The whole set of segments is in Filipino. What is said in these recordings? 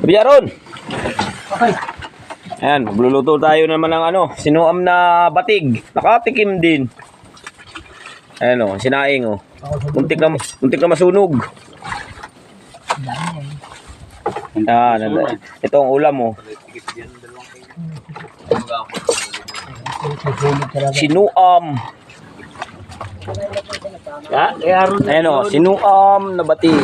Biyaron. Okay. Ayan, magluluto tayo naman ng ano, sinuam na batig. Nakatikim din. Ayan o, sinaing o. Muntik na masunog. Ayan, ito ang ulam o. Sinuam. Ayan o, sinuam na batig.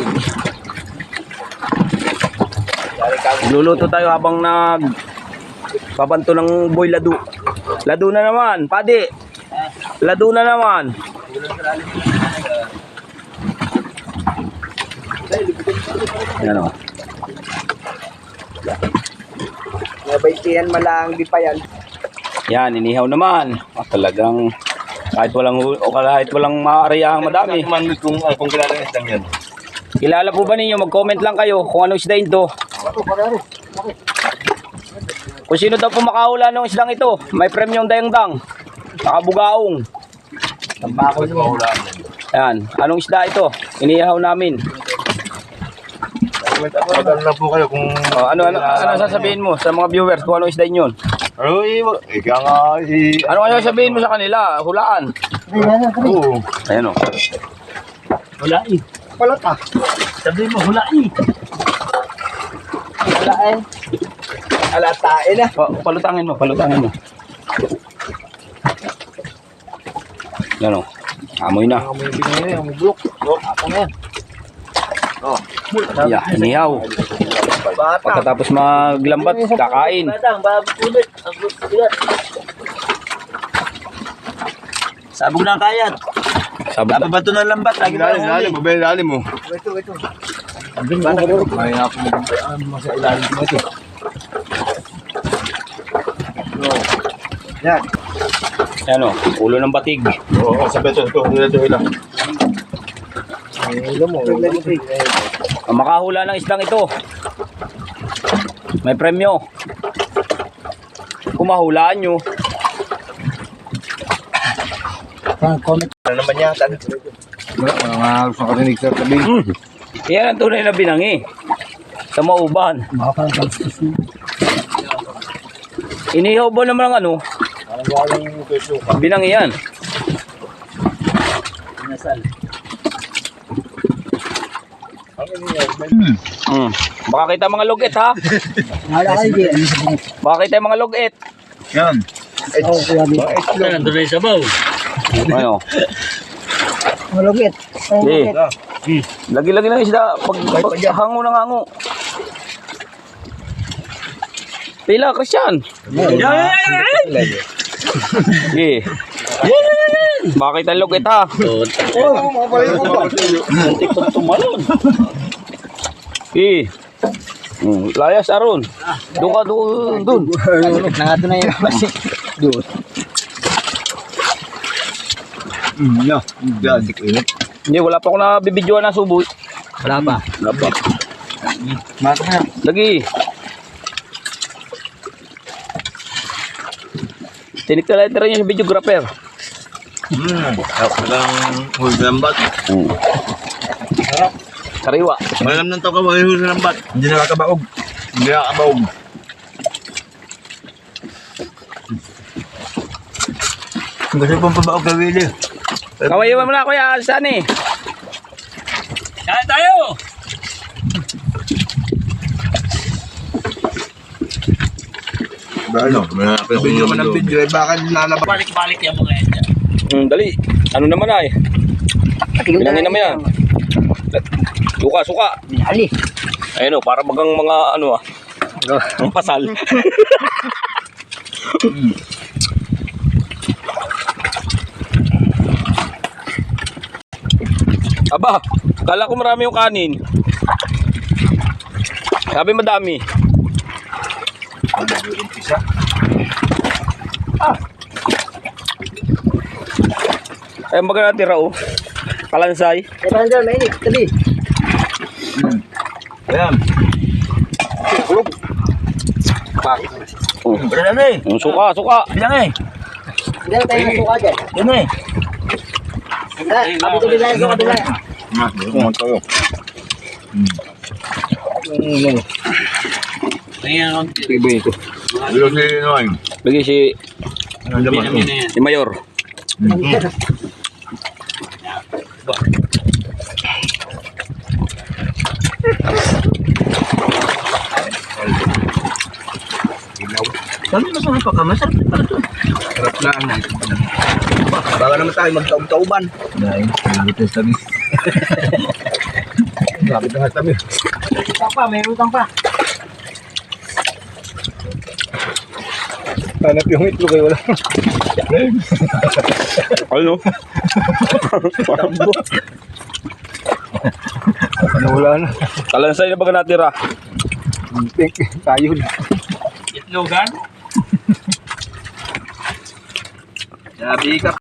Luluto tayo habang pabanto ng boy ladu. Ladu na naman, padi. Ladu na naman. Ayan o. Nabaitihan malang di pa yan. Yan, inihaw naman. Talagang kahit walang maaariang madami. Kung kilala ng isdang yan. Kilala po ba ninyo? Mag-comment lang kayo kung ano isda ito. Kung sino daw po makahula ng isdang ito, may premyong dayang-dang. Nakabugaong. Tambako yun. Yan, anong isda ito? Inihaw namin. Magkano na po kayo kung... Ano sasabihin mo sa mga viewers kung anong isda yun? Ika nga Ano kayo sabihin mo sa kanila? Hulaan. Oo. Ayan o. Hulai. Palata. Sabi mo, hulai. Hulai. Alatain na. Palutangin mo. Yan o. Amoy na. Amoy binigay, amoy bulok. Ako na yan. Yeah, inihaw. Bata. Pagkatapos maglambat, kakain. Batang, babulit. Ang bulat. Sabog na kayat. Sabog. Dapat ba ito na lambat? Lagi ba Ilalim, mabay ilalim mo. Ito. May sa ilalim mo ito. Yan. Yan o, ulo ng batig. Oo, sabi ito. Ilang. Ulo mo. Ang makahula ng isdang ito, may premyo. Kung mahulaan nyo, Ano naman yata? Mga halos na karinig sa tabi. yan ang tunay na binangi. Sa mauban. Inihaw ba naman ang ano? Binangi yan. Nasal. Baka kita mga lugit ha? Baka kita mga lugit. Yan. Nandun na yung sabaw. Ano? Malugit. Lagi-lagi lang isda. Pag hango ng hango. Pila, Christian. Sige. Baka kita lugit ha? Tiktok tumalon. Sige. Layas aron. Doon ka doon. Nangato na yun. Doon. Yeah. Yan, init. Hindi, wala pa ako nabibidyoan na suboy. Wala pa. Mata na. Lagi. Tinik-talay niya sa videographer. Lang huli lambat. Kariwa. Malam ng tao ka ba huli lambat? Hindi nakakabaog. Hindi nakakabaog. Gusto pong pabaog ka, Willie. Kawayawan mo na, kuya. Saan eh? Saan tayo? Ba ano? Video mo ng video eh. Baka lalabas. Balik-balik yung mga yan. Dali. Ano naman ay? Bilangin naman yan. Suka. Ali. Ayun o, para bagang mga ano ang pasal. Aba, kala ko marami yung kanin. Sabi madami. Ay, baga natin raw. Kalansay. Ito dyan, mainit. Tabi. Ayan. Wala na eh. Suka. Bilang eh. Bilang tayo ng suka dyan. Yan eh. Kapito bilang sa kabila. Kumain tayo. Iba ito. Dito si Noy. Lagi si Ano naman? si Mayor. Sabi mo sa mga pagkamasarap na pala ito. Sarap na ang Baka naman tayo magtaub-tauban. Dahil, nalito yung tabi. Lapit na nga tabi. Utang pa, may utang pa. Hanap yung itlog ay wala. Ano? Wala na. Kalansay na baga natira. Tayo. Itlogan. Sabi ka